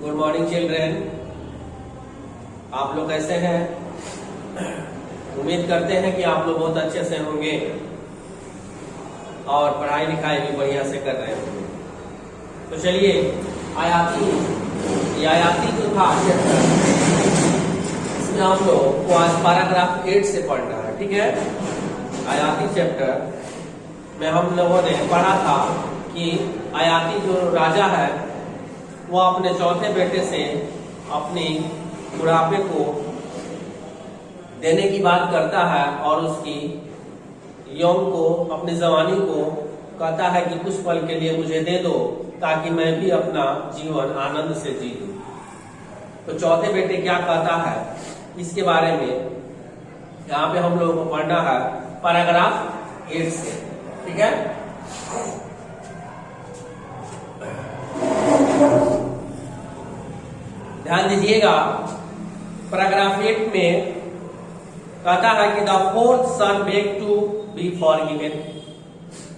Good morning children. आप लोग कैसे हैं? उम्मीद करते हैं कि आप लोग बहुत अच्छे से होंगे और पढ़ाई लिखाई भी बढ़िया से कर रहे होंगे। तो चलिए आयाती जो था इसमें हम लोग को आज पैराग्राफ 8 से पढ़ना है। ठीक है, आयाती चैप्टर में हम लोगों ने पढ़ा था कि आयाती जो राजा है वो अपने चौथे बेटे से अपनी बुढ़ापे को देने की बात करता है और उसकी यौन को, अपनी जवानी को कहता है कि कुछ पल के लिए मुझे दे दो ताकि मैं भी अपना जीवन आनंद से जी लूं। तो चौथे बेटे क्या कहता है इसके बारे में यहाँ पे हम लोगों को पढ़ना है पैराग्राफ 8 से। ठीक है, ध्यान दीजिएगा। पैराग्राफ 8 में कहता है कि the fourth son beg to be forgiven.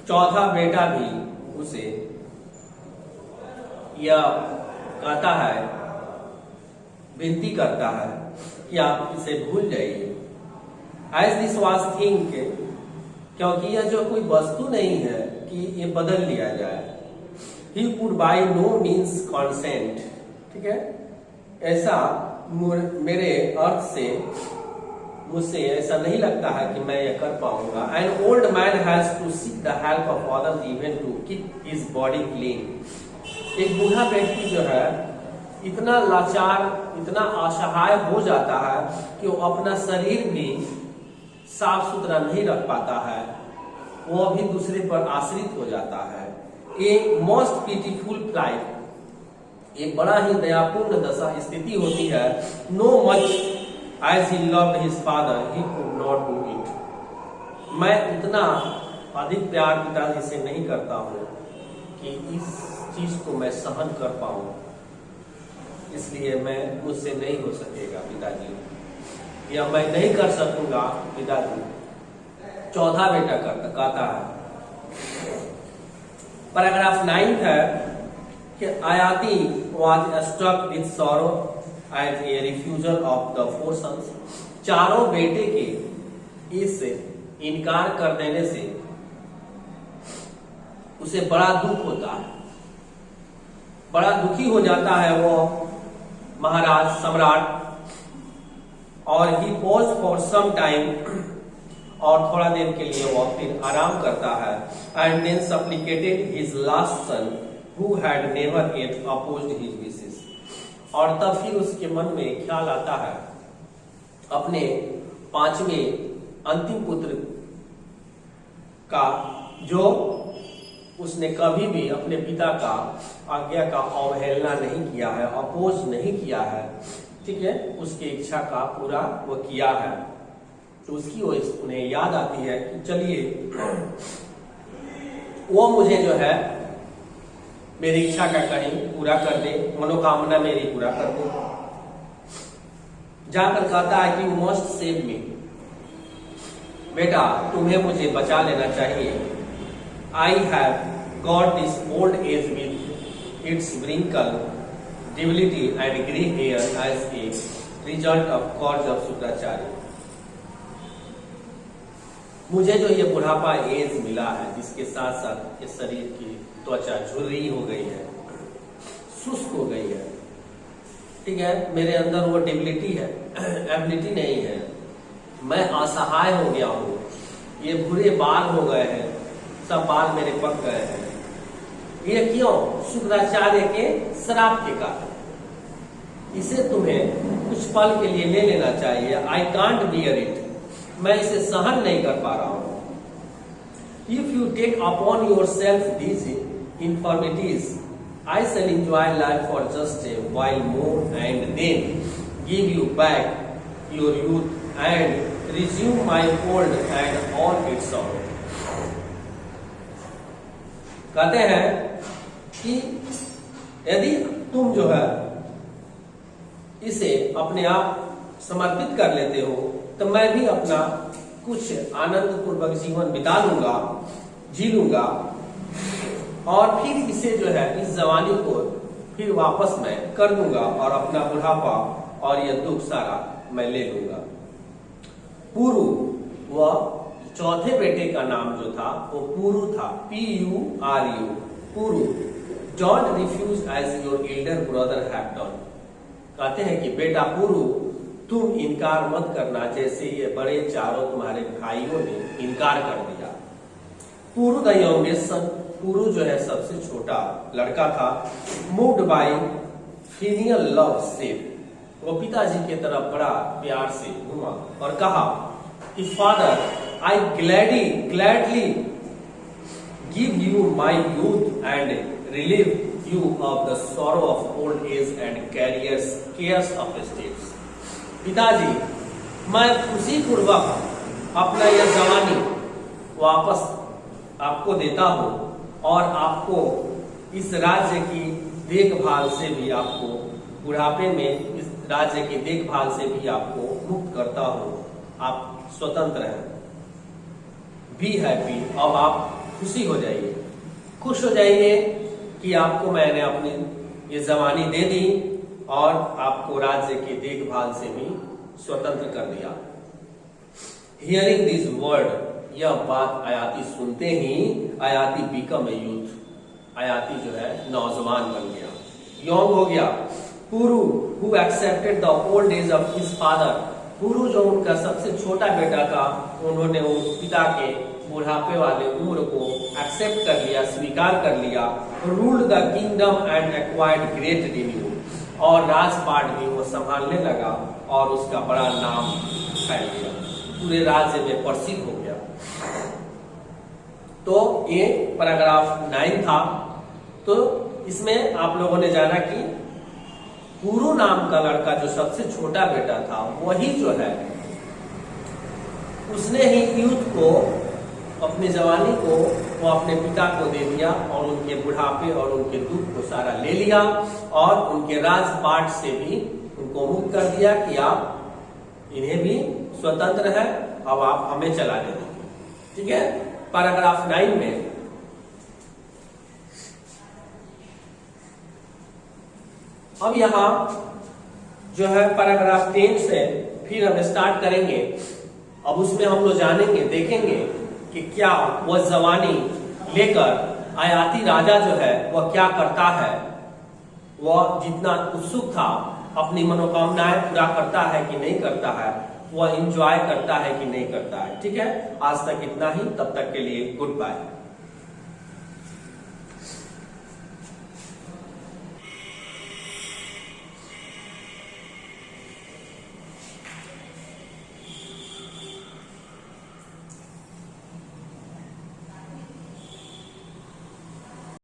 चौथा बेटा भी उसे यह कहता है, विनती करता है कि आप इसे भूल जाइए। एज दिस वाज थिंग, क्योंकि यह जो कोई वस्तु नहीं है कि ये बदल लिया जाए। He could by no means consent. ठीक है, ऐसा मेरे अर्थ से मुझसे ऐसा नहीं लगता है कि मैं यह कर पाऊंगा। An old man has to seek the help of others even to keep his body clean. एक बूढ़ा व्यक्ति जो है इतना लाचार, इतना असहाय हो जाता है कि वो अपना शरीर भी साफ सुथरा नहीं रख पाता है, वो अभी दूसरे पर आश्रित हो जाता है। ए मोस्ट पिटीफुल फ्लाइट, एक बड़ा ही दयापूर्ण दशा स्थिति होती है। No much as he loved his father he could not do it. मैं उतना अधिक प्यार पिताजी से नहीं करता हूँ कि इस चीज को मैं सहन कर पाऊं, इसलिए मैं मुझसे नहीं हो सकेगा पिताजी, या मैं नहीं कर सकूंगा पिताजी। चौथा बेटा कहता है। पैराग्राफ 9 है कि आयाती was struck with sorrow at a refusal of the four sons। चारों बेटे के इस इनकार कर देने से उसे बड़ा दुख होता है, बड़ा दुखी हो जाता है वो महाराज सम्राट। और he pause for some time, और थोड़ा देर के लिए वो फिर आराम करता है। And then supplicated his last son who had never yet opposed his wishes। और तब फिर उसके मन में ख्याल आता है अपने पांचवें अंतिम पुत्र का, जो उसने कभी भी अपने पिता का आज्ञा का अवहेलना नहीं किया है, अपोज नहीं किया है। ठीक है, उसकी इच्छा का पूरा वो किया है। तो उसकी उन्हें याद आती है कि चलिए वो मुझे जो है मेरी इच्छा का कहीं पूरा कर दे, मनोकामना मेरी पूरा कर दे। जाकर कहता है कि यू मस्ट सेव मी, बेटा तुम्हें मुझे बचा लेना चाहिए। I have got this old age with its wrinkle, debility and grey hair as a result of curse of Shukracharya. मुझे जो ये बुढ़ापा एज मिला है, जिसके साथ साथ ये शरीर की त्वचा झुर्री हो गई है, शुष्क हो गई है। ठीक है, मेरे अंदर वो डिबिलिटी है, एबिलिटी नहीं है, मैं असहाय हो गया हूँ, ये बुरे बाल हो गए हैं, सब बाल मेरे पक गए हैं। ये क्यों? शुक्राचार्य के श्राप के कारण। इसे तुम्हें कुछ पल के लिए ले लेना चाहिए। आई कांट बियर इट, मैं इसे सहन नहीं कर पा रहा हूं। If you take upon yourself these infirmities, I shall enjoy life for just a while more and then give you back your youth and resume my old and all its sorrow। कहते हैं कि यदि तुम जो है इसे अपने आप समर्पित कर लेते हो तो मैं भी अपना कुछ आनंद पूर्वक जीवन बिता लूंगा, जी लूंगा, और फिर इसे जो है इस जवानी को फिर वापस मैं कर दूंगा और अपना बुढ़ापा और यह दुख सारा मैं ले लूंगा। पुरु, वह चौथे बेटे का नाम जो था वो पुरु था, Puru, Puru. Don't refuse as your elder brother have done. कहते हैं कि बेटा पुरु, तुम इनकार मत करना जैसे ये बड़े चारों तुम्हारे भाइयों ने इनकार कर दिया। पुरु द यंगेस्ट सन, पुरु जो है सबसे छोटा लड़का था। मूव्ड बाय फिलियल लव से, वो पिताजी की तरफ बड़ा प्यार से घुमा और कहा कि father, I gladly give you my youth and relieve you of the sorrow of old age and cares of states. पिताजी, मैं खुशी पूर्वक अपना यह जवानी वापस आपको देता हूं और आपको इस राज्य की देखभाल से भी, आपको बुढ़ापे में इस राज्य की देखभाल से भी आपको मुक्त करता हूं। आप स्वतंत्र हैं। बी हैप्पी, अब आप खुशी हो जाइए, खुश हो जाइए कि आपको मैंने अपनी ये जवानी दे दी और आपको राज्य की देखभाल से भी स्वतंत्र कर दिया। हियरिंग दिस वर्ड, यह बात आयाती सुनते ही आयाती बिकम ए यूथ, आयाती जो है नौजवान बन गया, यंग हो गया। Puru who accepted the old age of his father, Puru जो उनका सबसे छोटा बेटा था, उन्होंने वो पिता के बुढ़ापे वाले उम्र को एक्सेप्ट कर लिया, स्वीकार कर लिया। Ruled the kingdom and acquired great renew, और राजपाट भी वो संभालने लगा और उसका बड़ा नाम फैल गया, पूरे राज्य में प्रसिद्ध हो गया। तो ये पैराग्राफ 9 था। तो इसमें आप लोगों ने जाना कि पुरु नाम का लड़का जो सबसे छोटा बेटा था, वही जो है उसने ही यूथ को, अपनी जवानी को वो अपने पिता को दे दिया और उनके बुढ़ापे और उनके दुख को सारा ले लिया और उनके राजपाट से भी उनको मुक्त कर दिया कि आप इन्हें भी स्वतंत्र है, अब आप हमें चलाने देंगे। ठीक है, पैराग्राफ 9 में अब यहां जो है पैराग्राफ 10 से फिर हम स्टार्ट करेंगे। अब उसमें हम लोग जानेंगे, देखेंगे कि क्या वह जवानी लेकर आयाती राजा जो है वह क्या करता है, वह जितना उत्सुक था अपनी मनोकामनाएं पूरा करता है कि नहीं करता है, वह एंजॉय करता है कि नहीं करता है। ठीक है, आज तक इतना ही, तब तक के लिए गुड बाय।